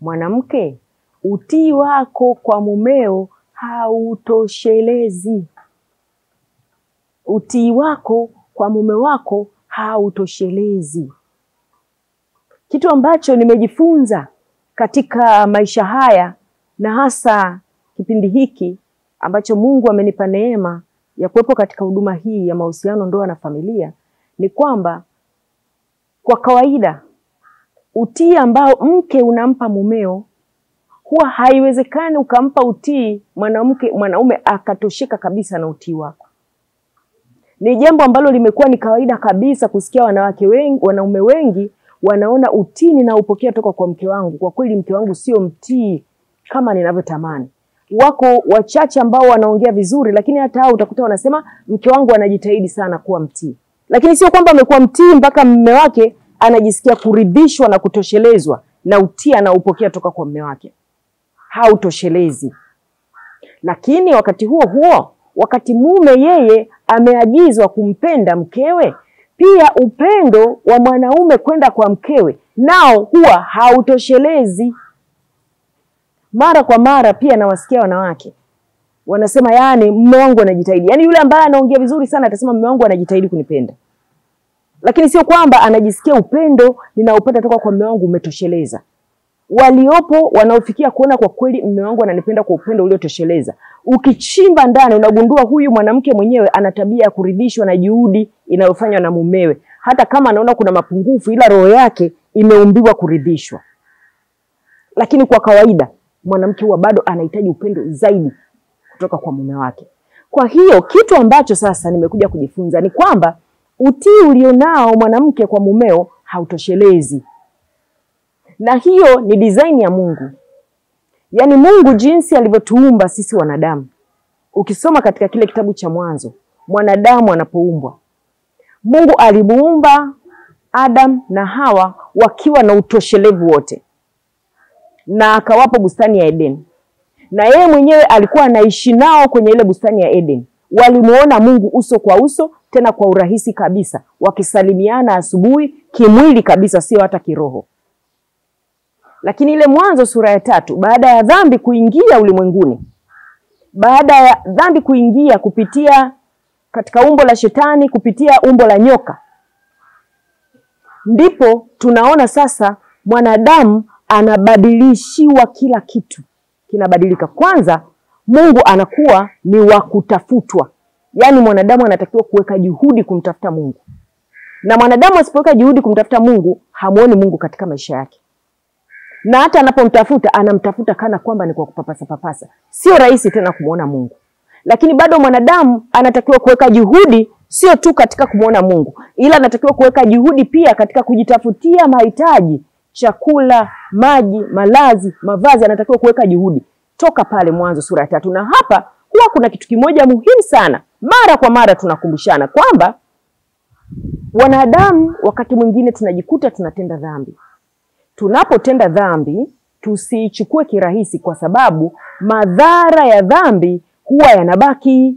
mwanamke, utii wako kwa mumeo hautoshelezi. Utii wako kwa mume wako hautoshelezi. Kitu ambacho nimejifunza katika maisha haya, na hasa kipindi hiki ambacho Mungu amenipa neema ya kuwepo katika huduma hii ya mahusiano, ndoa na familia, ni kwamba kwa kawaida utii ambao mke unampa mumeo, huwa haiwezekani ukampa utii mwanaume akatosheka kabisa na utii wako. Ni jambo ambalo limekuwa ni kawaida kabisa kusikia wanaume wengi wanaona utii ninaupokea toka kwa mke wangu, kwa kweli mke wangu sio mtii kama ninavyotamani. Wako wachache ambao wanaongea vizuri, lakini hata hao utakuta wanasema mke wangu anajitahidi sana kuwa mtii. Lakini sio kwamba amekuwa mtii mpaka mume wake anajisikia kuridhishwa na kutoshelezwa na utii anaupokea toka kwa mume wake. Hautoshelezi. Lakini wakati huo, wakati mume yeye ameagizwa kumpenda mkewe, pia upendo wa mwanaume kwenda kwa mkewe nao huwa hautoshelezi. Mara kwa mara pia nawasikia wanawake wanasema, yani mume wangu anajitahidi. Yani yule ambaye anaongea vizuri sana atasema mume wangu anajitahidi kunipenda. Lakini sio kwamba anajisikia upendo ninaupata toka kwa mume wangu umetosheleza. Waliopo wanaofikia kuona kwa kweli mume wangu ananipenda kwa upendo uliotosheleza. Ukichimba ndani unagundua huyu mwanamke mwenyewe ana tabia ya kuridhishwa na juhudi inayofanywa na mumewe. Hata kama anaona kuna mapungufu, ila roho yake imeumbiwa kuridhishwa. Lakini kwa kawaida mwanamke huwa bado anahitaji upendo zaidi kutoka kwa mume wake. Kwa hiyo kitu ambacho sasa nimekuja kujifunza ni kwamba utii ulionao mwanamke kwa mumeo hautoshelezi. Na hiyo ni design ya Mungu. Yaani Mungu jinsi alivyotuumba sisi wanadamu. Ukisoma katika kile kitabu cha Mwanzo, mwanadamu anapoumbwa, Mungu alimuumba Adam na Hawa wakiwa na utoshelevu wote. Na akawapa bustani ya Eden. Na yeye mwenyewe alikuwa anaishi nao kwenye ile bustani ya Eden. Walimuona Mungu uso kwa uso, tena kwa urahisi kabisa, wakisalimiana asubuhi kimwili kabisa, sio hata kiroho. Lakini ile Mwanzo sura ya 3, baada ya dhambi kuingia ulimwenguni, baada ya dhambi kuingia kupitia katika umbo la shetani, kupitia umbo la nyoka, ndipo tunaona sasa mwanadamu anabadilishiwa kila kitu. Kinabadilika. Kwanza Mungu anakuwa ni wa kutafutwa. Yaani mwanadamu anatakiwa kuweka juhudi kumtafuta Mungu. Na mwanadamu asipoweka juhudi kumtafuta Mungu, hamuoni Mungu katika maisha yake. Na hata anapomtafuta, anamtafuta kana kwamba ni kwa kupapasa. Sio rahisi tena kumuona Mungu. Lakini bado mwanadamu anatakiwa kuweka juhudi, sio tu katika kumuona Mungu, ila anatakiwa kuweka juhudi pia katika kujitafutia mahitaji, chakula, maji, malazi, mavazi. Anatakiwa kuweka juhudi. Toka pale Mwanzo sura ya 3. Na hapa huwa kuna kitu kimoja muhimu sana. Mara kwa mara tunakumbushana kwamba wanadamu wakati mwingine tunajikuta tunatenda dhambi. Tunapotenda dhambi tusiichukue kirahisi, kwa sababu madhara ya dhambi huwa yanabaki.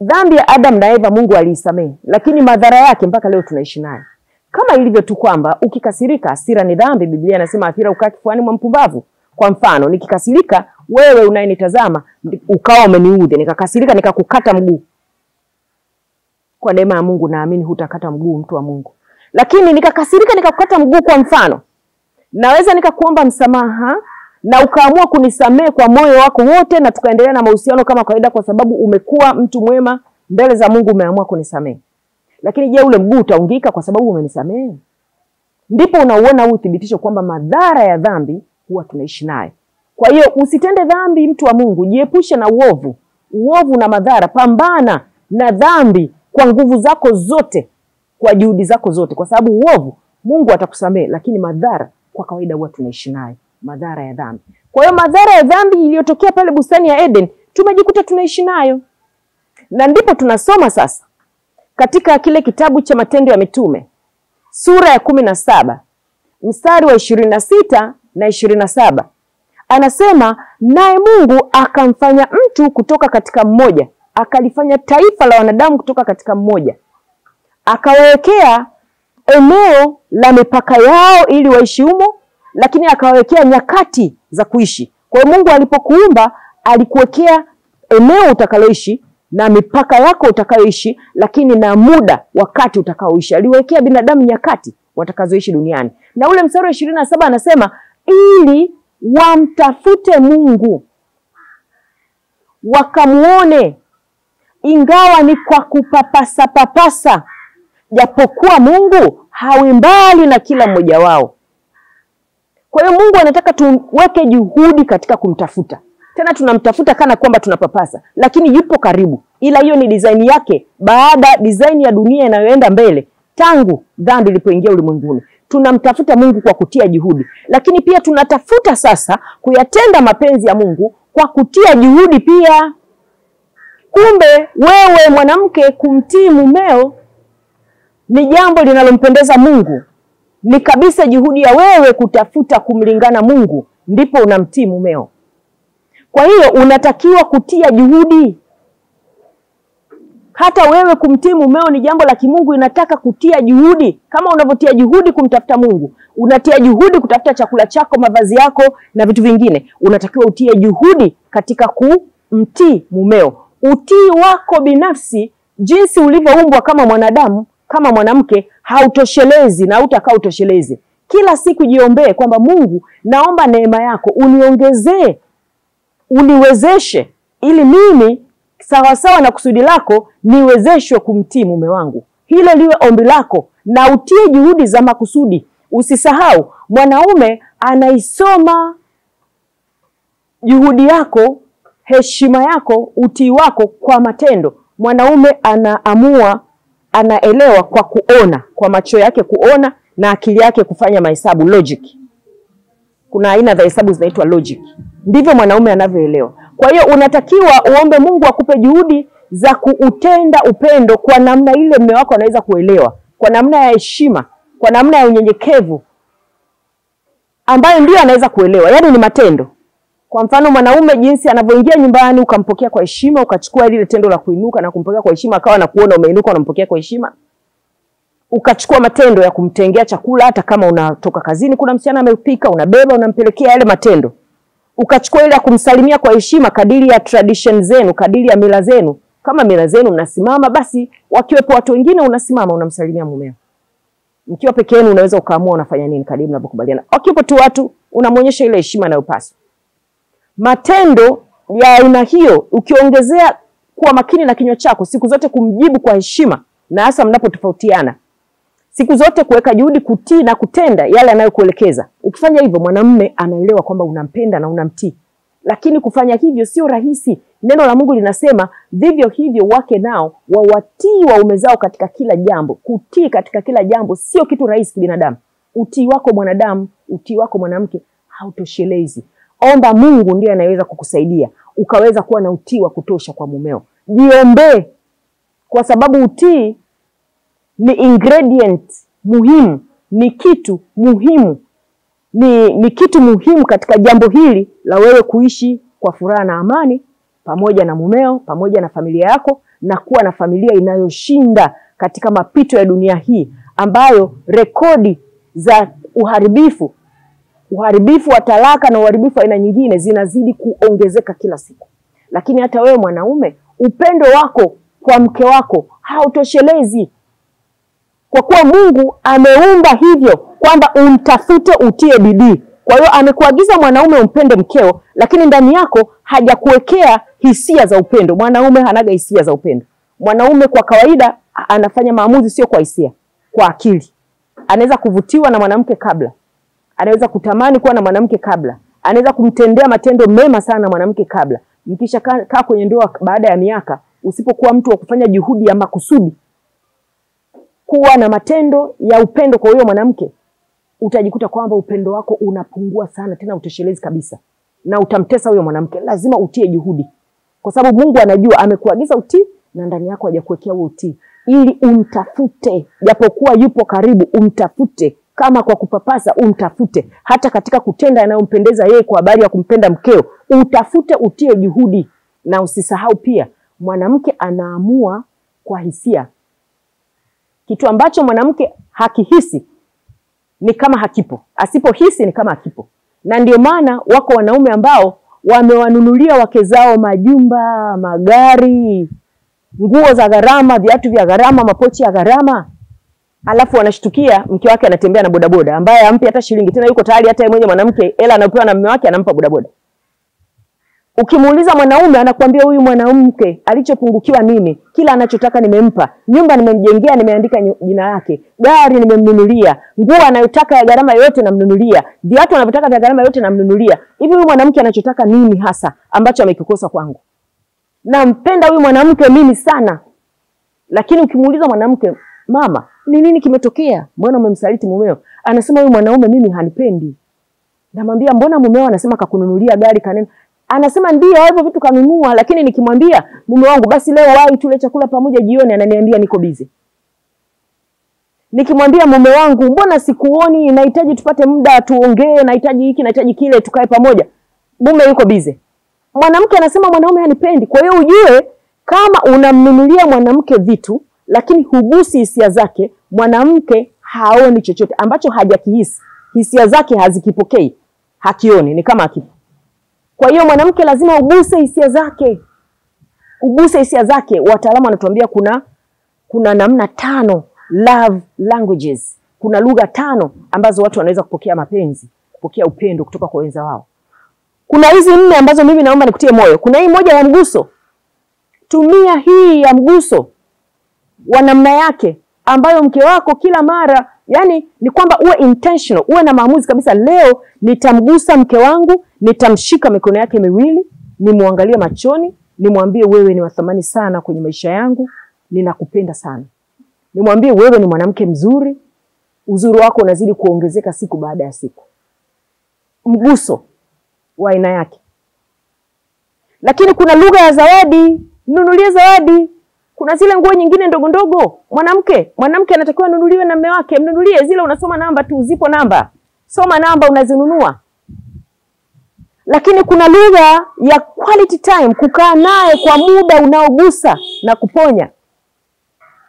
Dhambi ya Adam na Eva Mungu aliisamehe, lakini madhara yake mpaka leo tunaishi nayo. Kama ilivyo tu kwamba ukikasirika, hasira ni dhambi. Biblia inasema hasira hukaa kifuani mwa mpumbavu. Kwa mfano, nikikasirika, wewe unayenitazama ukawa umeniudhi, nikakasirika nikakukata mguu, kwa neema ya Mungu naamini hutakata mguu, mtu wa Mungu. Lakini nikakasirika nikakukata mguu kwa mfano, naweza nikakuomba msamaha na ukaamua kunisamehe kwa moyo wako wote, na tukaendelea na mahusiano kama kawaida, kwa sababu umekuwa mtu mwema mbele za Mungu, umeamua kunisamehe. Lakini je, ule mguu utaungika kwa sababu umenisamehe? Ndipo unauona huu uthibitisho kwamba madhara ya dhambi huwa tunaishi naye. Kwa hiyo usitende dhambi, mtu wa Mungu. Jiepushe na uovu na madhara. Pambana na dhambi kwa nguvu zako zote, kwa juhudi zako zote, kwa sababu uovu Mungu atakusamehe, lakini madhara kwa kawaida huwa tunaishi naye, madhara ya dhambi. Kwa hiyo madhara ya dhambi iliyotokea pale bustani ya Eden tumejikuta tunaishi nayo. Na ndipo tunasoma sasa katika kile kitabu cha Matendo ya Mitume sura ya 17 mstari wa 26 na 27. Anasema, naye Mungu akamfanya mtu kutoka katika mmoja, akalifanya taifa la wanadamu kutoka katika mmoja, akawekea eneo la mipaka yao ili waishi humo, lakini akawekea nyakati za kuishi. Kwa hiyo Mungu alipokuumba alikuwekea eneo utakaloishi na mipaka yako utakayoishi, lakini na muda wakati utakaoishi. Aliwekea binadamu nyakati watakazoishi duniani. Na ule mstari wa 27 anasema ili wamtafute Mungu wakamuone, ingawa ni kwa kupapasa papasa, japokuwa Mungu hawi mbali na kila mmoja wao. Kwa hiyo Mungu anataka tuweke juhudi katika kumtafuta. Tena tunamtafuta kana kwamba tunapapasa, lakini yupo karibu. Ila hiyo ni design yake, baada design ya dunia inayoenda mbele tangu dhambi ilipoingia ulimwenguni. Tunamtafuta Mungu kwa kutia juhudi, lakini pia tunatafuta sasa kuyatenda mapenzi ya Mungu kwa kutia juhudi pia. Kumbe wewe mwanamke, kumtii mumeo ni jambo linalompendeza Mungu. Ni kabisa juhudi ya wewe kutafuta kumlingana Mungu, ndipo unamtii mumeo. Kwa hiyo unatakiwa kutia juhudi. Hata wewe kumtii mumeo ni jambo la kimungu, inataka kutia juhudi. Kama unavyotia juhudi kumtafuta Mungu, unatia juhudi kutafuta chakula chako, mavazi yako na vitu vingine, unatakiwa utie juhudi katika kumtii mumeo. Utii wako binafsi, jinsi ulivyoumbwa kama mwanadamu, kama mwanamke, hautoshelezi na utakaa utosheleze. Kila siku jiombee kwamba Mungu, naomba neema yako uniongezee, uniwezeshe, ili mimi sawasawa na kusudi lako niwezeshwe kumtii mume wangu. Hilo liwe ombi lako, na utie juhudi za makusudi. Usisahau, mwanaume anaisoma juhudi yako, heshima yako, utii wako kwa matendo. Mwanaume anaamua, anaelewa kwa kuona, kwa macho yake kuona na akili yake kufanya mahesabu, logic. Kuna aina za hesabu zinaitwa logic. Ndivyo mwanaume anavyoelewa. Kwa hiyo unatakiwa uombe Mungu akupe juhudi za kuutenda upendo kwa namna ile mume wako anaweza kuelewa, kwa namna ya heshima, kwa namna ya unyenyekevu ambayo ndio anaweza kuelewa. Yaani ni matendo. Kwa mfano mwanaume jinsi anavyoingia nyumbani, ukampokea kwa heshima, ukachukua ile tendo la kuinuka na kumpokea kwa heshima, akawa na kuona umeinuka unampokea kwa heshima. Ukachukua matendo ya kumtengea chakula, hata kama unatoka kazini kuna msichana amepika, unabeba unampelekea, yale matendo. Ukachukua ile ya kumsalimia kwa heshima kadiri ya tradition zenu, kadiri ya mila zenu. Kama mila zenu mnasimama, basi wakiwepo watu wengine unasimama unamsalimia mumeo. Mkiwa peke yenu unaweza ukaamua unafanya nini kadiri mnapokubaliana. Wakiwepo tu watu unamuonyesha ile heshima inayopaswa. Matendo ya aina hiyo ukiongezea kuwa makini na kinywa chako, siku zote kumjibu kwa heshima, na hasa mnapotofautiana. Siku zote kuweka juhudi kutii na kutenda yale anayokuelekeza. Ukifanya hivyo mwanamume anaelewa kwamba unampenda na unamtii. Lakini kufanya hivyo sio rahisi. Neno la Mungu linasema vivyo hivyo wake nao wawatii waume zao katika kila jambo. Kutii katika kila jambo sio kitu rahisi kibinadamu. Utii wako mwanadamu, utii wako mwanamke hautoshelezi. Omba Mungu ndiye anayeweza kukusaidia ukaweza kuwa na utii wa kutosha kwa mumeo. Jiombee, kwa sababu utii ni ingredient muhimu, ni kitu muhimu. Ni kitu muhimu katika jambo hili la wewe kuishi kwa furaha na amani pamoja na mumeo, pamoja na familia yako, na kuwa na familia inayoshinda katika mapito ya dunia hii ambayo rekodi za uharibifu wa talaka na uharibifu aina nyingine zinazidi kuongezeka kila siku. Lakini hata wewe mwanaume, upendo wako kwa mke wako hautoshelezi. Kwa kuwa Mungu ameumba hivyo kwamba umtafute, utie bidii. Kwa hiyo amekuagiza mwanaume umpende mkeo, lakini ndani yako hajakuwekea hisia za upendo. Mwanaume hanaga hisia za upendo. Mwanaume kwa kawaida anafanya maamuzi sio kwa hisia, kwa akili. Anaweza kuvutiwa na mwanamke kabla. Anaweza kutamani kuwa na mwanamke kabla. Anaweza kumtendea matendo mema sana na mwanamke kabla. Mkisha kaa kwenye ndoa baada ya miaka, usipokuwa mtu wa kufanya juhudi ya makusudi kuwa na matendo ya upendo kwa huyo mwanamke, utajikuta kwamba upendo wako unapungua sana, tena utoshelezi kabisa. Na utamtesa huyo mwanamke. Lazima utie juhudi. Kwa sababu Mungu anajua amekuagiza utii na ndani yako hajakuwekea huo utii. Ili umtafute, japokuwa yupo karibu, umtafute. Kama kwa kupapasa, umtafute. Hata katika kutenda yanayompendeza yeye kwa habari ya kumpenda mkeo, utafute, utie juhudi. Na usisahau pia, mwanamke anaamua kwa hisia. Kitu ambacho mwanamke hakihisi ni kama hakipo. Asipohisi ni kama hakipo. Na ndio maana wako wanaume ambao wamewanunulia wake zao majumba, magari, nguo za gharama, viatu vya gharama, mapochi ya gharama. Alafu wanashtukia mke wake anatembea na bodaboda ambaye hampi hata shilingi, tena yuko tayari hata yeye mwenyewe mwanamke hela anapewa na mume wake anampa bodaboda. Ukimuuliza mwanaume anakuambia huyu mwanamke alichopungukiwa nini? Kila anachotaka nimempa. Nyumba nimemjengea, nimeandika jina lake. Gari nimemnunulia. Nguo anayotaka ya gharama yote namnunulia. Viatu anavyotaka vya gharama yote namnunulia. Hivi huyu mwanamke anachotaka nini hasa ambacho amekikosa kwangu? Nampenda huyu mwanamke mimi sana. Lakini ukimuuliza mwanamke, mama, ni nini kimetokea? Mbona umemsaliti mumeo? Anasema huyu mwanaume mimi hanipendi. Namwambia mbona mumeo anasema kakununulia gari kanena? Anasema ndio hivyo vitu kanunua, lakini nikimwambia mume wangu basi leo wahi tule chakula pamoja jioni, ananiambia niko busy. Nikimwambia mume wangu mbona sikuoni, nahitaji tupate muda tuongee, nahitaji hiki nahitaji kile tukae pamoja, mume yuko busy. Mwanamke anasema mwanaume hanipendi. Kwa hiyo ujue kama unamnunulia mwanamke vitu lakini hugusi hisia zake, mwanamke haoni chochote ambacho hajakihisi. Hisia zake hazikipokei, hakioni, ni kama hakipo. Kwa hiyo mwanamke lazima uguse hisia zake. Uguse hisia zake. Wataalamu wanatuambia kuna namna 5 love languages. Kuna lugha 5 ambazo watu wanaweza kupokea mapenzi, kupokea upendo kutoka kwa wenza wao. Kuna hizi 4 ambazo mimi naomba nikutie moyo. Kuna hii moja ya mguso. Tumia hii ya mguso wa namna yake ambayo mke wako kila mara, yani ni kwamba uwe intentional, uwe na maamuzi kabisa, leo nitamgusa mke wangu, nitamshika mikono yake miwili, nimuangalie machoni, nimwambie wewe ni wa thamani sana kwenye maisha yangu, ninakupenda sana. Nimwambie wewe ni mwanamke mzuri, uzuri wako unazidi kuongezeka siku baada ya siku. Mguso wa aina yake. Lakini kuna lugha ya zawadi, mnunulie zawadi. Kuna zile nguo nyingine ndogo ndogo, mwanamke anatakiwa nunuliwe na mume wake, mnunulie zile, unasoma namba tu, zipo namba. Soma namba unazinunua. Lakini kuna lugha ya quality time, kukaa naye kwa muda unaogusa na kuponya.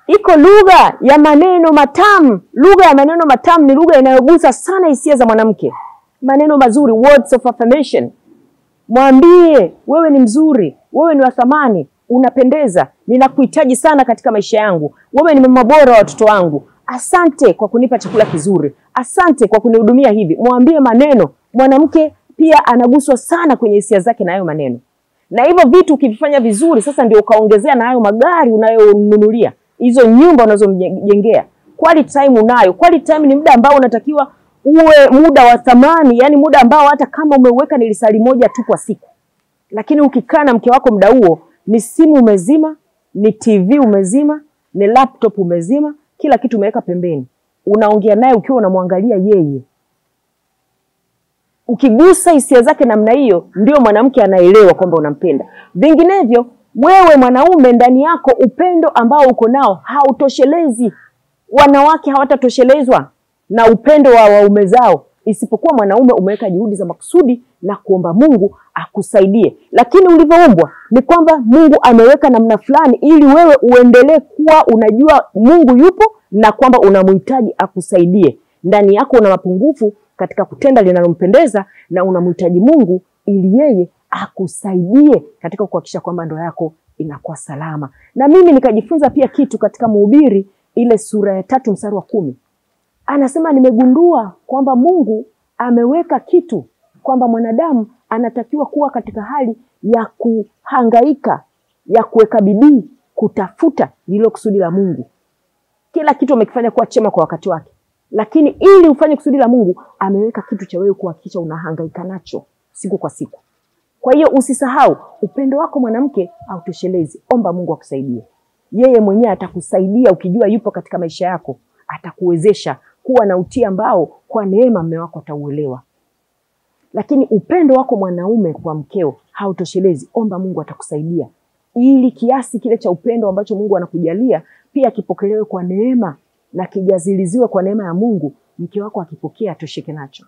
Iko lugha ya maneno matamu. Lugha ya maneno matamu ni lugha inayogusa sana hisia za mwanamke. Maneno mazuri, words of affirmation. Mwambie wewe ni mzuri, wewe ni wa thamani, unapendeza, ninakuhitaji sana katika maisha yangu, wewe ni mama bora wa watoto wangu, asante kwa kunipa chakula kizuri, asante kwa kunihudumia hivi. Mwambie maneno. Mwanamke pia anaguswa sana kwenye hisia zake na hayo maneno. Na hivyo vitu ukivifanya vizuri, sasa ndio ukaongezea na hayo magari unayonunulia, hizo nyumba unazomjengea, quality time unayo. Quality time ni muda ambao unatakiwa uwe muda wa thamani, yani muda ambao hata kama umeweka ni lisali moja tu kwa siku. Lakini ukikaa na mke wako muda huo, ni simu umezima, ni TV umezima, ni laptop umezima, kila kitu umeweka pembeni. Unaongea naye ukiwa unamwangalia yeye. Ukigusa hisia zake namna hiyo, ndio mwanamke anaelewa kwamba unampenda. Vinginevyo, wewe mwanaume ndani yako upendo ambao uko nao hautoshelezi. Wanawake hawatatoshelezwa na upendo wa waume zao, isipokuwa mwanaume umeweka juhudi za makusudi na kuomba Mungu akusaidie. Lakini ulivyoumbwa ni kwamba Mungu ameweka namna fulani ili wewe uendelee kuwa unajua Mungu yupo na kwamba unamhitaji akusaidie. Ndani yako una mapungufu katika kutenda linalompendeza na unamhitaji Mungu ili yeye akusaidie katika kuhakikisha kwamba ndoa yako inakuwa salama. Na mimi nikajifunza pia kitu katika Mhubiri ile sura ya 3 mstari wa 10. Anasema nimegundua kwamba Mungu ameweka kitu kwamba mwanadamu anatakiwa kuwa katika hali ya kuhangaika, ya kuweka bidii, kutafuta lilo kusudi la Mungu. Kila kitu amekifanya kuwa chema kwa wakati wake. Lakini ili ufanye kusudi la Mungu, ameweka kitu cha wewe kuhakikisha unahangaika nacho siku kwa siku. Kwa hiyo usisahau, upendo wako mwanamke hautoshelezi. Omba Mungu akusaidie. Yeye mwenyewe atakusaidia ukijua yupo katika maisha yako. Atakuwezesha kuwa na utii ambao kwa neema mume wako atauelewa. Lakini upendo wako mwanaume kwa mkeo hautoshelezi. Omba Mungu atakusaidia. Ili kiasi kile cha upendo ambacho Mungu anakujalia pia kipokelewe kwa neema na kijaziliziwe kwa neema ya Mungu, mke wako akipokea atosheke nacho.